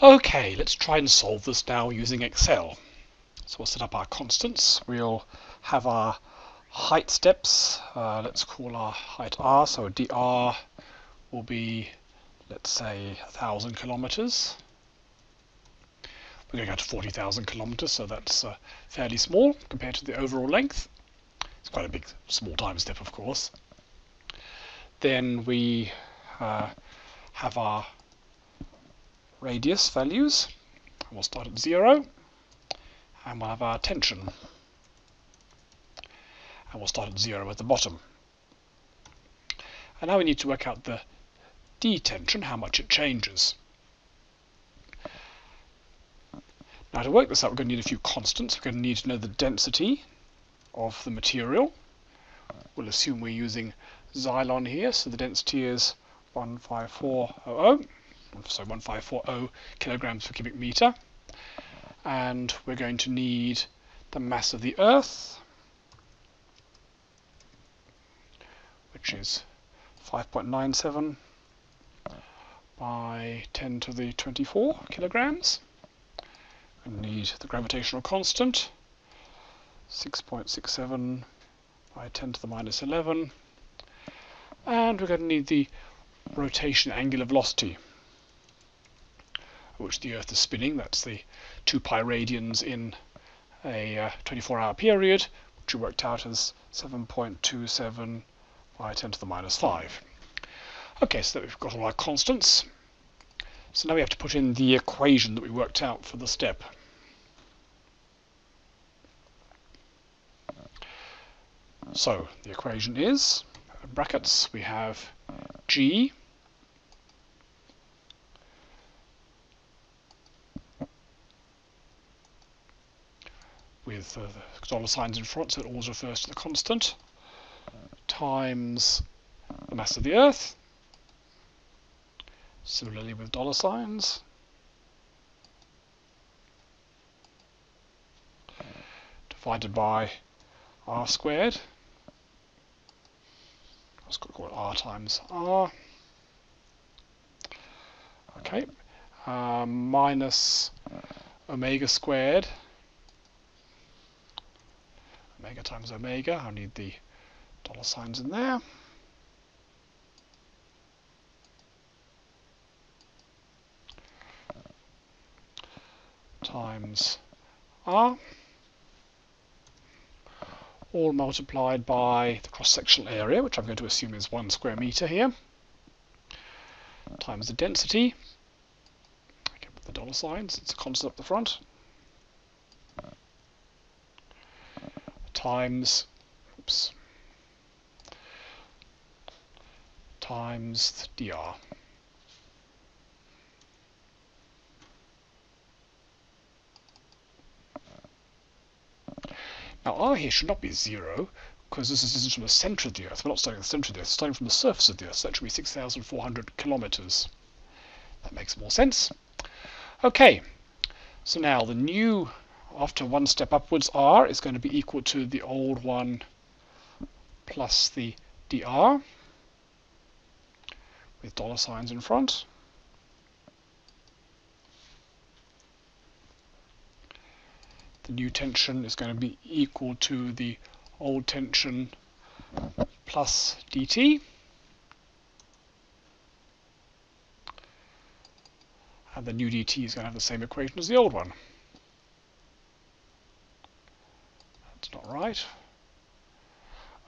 Okay, let's try and solve this now using Excel. So we'll set up our constants. We'll have our height steps. Let's call our height r. So dr will be, let's say, 1,000 kilometers. We're going to go to 40,000 kilometers, so that's fairly small compared to the overall length. It's quite a big, small time step, of course. Then we have our radius values. We'll start at 0, and we'll have our tension, and we'll start at 0 at the bottom. And now we need to work out the detension, how much it changes. Now to work this out, we're going to need a few constants. We're going to need to know the density of the material. We'll assume we're using Xylon here, so the density is 15400. So 1540 kilograms per cubic meter. And we're going to need the mass of the Earth, which is 5.97 by 10 to the 24 kilograms. We need the gravitational constant, 6.67 by 10 to the minus 11. And we're going to need the rotation angular velocity, which the Earth is spinning. That's the 2 pi radians in a 24-hour period, which we worked out as 7.27 by 10 to the minus 5. Okay, so we've got all our constants. So now we have to put in the equation that we worked out for the step. So the equation is, in brackets, we have G with the dollar signs in front, so it always refers to the constant, times the mass of the Earth, similarly with dollar signs, divided by r squared. I was going to call it r times r. Okay, minus omega squared. Omega times omega. I need the dollar signs in there. Times r. All multiplied by the cross-sectional area, which I'm going to assume is 1 square meter here, times the density. Okay, with the dollar signs, it's a constant up the front. Times, times dr. Now r here should not be 0, because this is from the centre of the Earth. We're not starting at the centre of the Earth, we're starting from the surface of the Earth, so that should be 6,400 kilometres. That makes more sense. Okay, so now the new, after one step upwards, r is going to be equal to the old one plus the dr, with dollar signs in front. The new tension is going to be equal to the old tension plus dt. And the new dt is going to have the same equation as the old one. That's not right.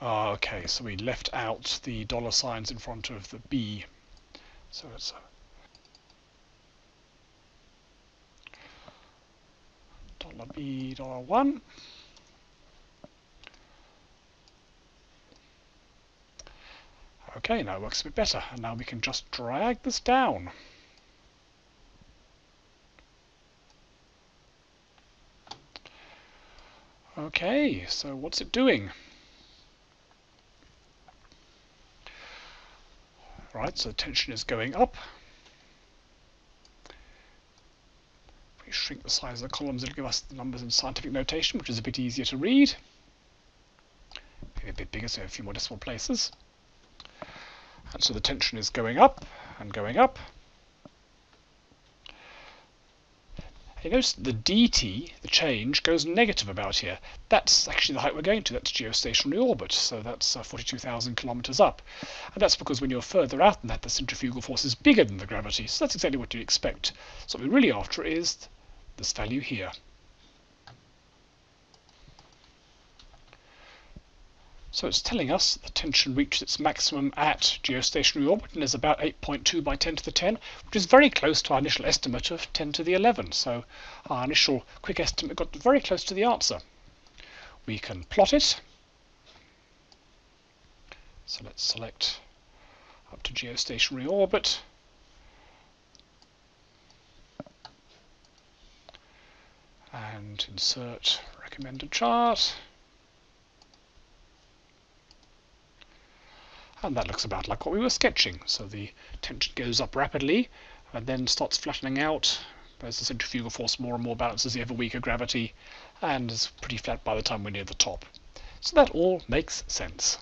Okay, so we left out the dollar signs in front of the b. So it's $B, $1. Okay, now it works a bit better, and now we can just drag this down. Okay, so what's it doing? Right, so the tension is going up. We shrink the size of the columns, it'll give us the numbers in scientific notation, which is a bit easier to read. Maybe a bit bigger, so a few more decimal places. And so the tension is going up and going up. You notice the dt, the change, goes negative about here. That's actually the height we're going to. That's geostationary orbit, so that's 42,000 kilometers up. And that's because when you're further out than that, the centrifugal force is bigger than the gravity. So that's exactly what you'd expect. So what we're really after is this value here. So it's telling us the tension reached its maximum at geostationary orbit and is about 8.2 by 10 to the 10, which is very close to our initial estimate of 10 to the 11. So our initial quick estimate got very close to the answer. We can plot it. So let's select up to geostationary orbit. And insert recommended chart. And that looks about like what we were sketching. So the tension goes up rapidly and then starts flattening out as the centrifugal force more and more balances the ever weaker gravity, and is pretty flat by the time we're near the top. So that all makes sense.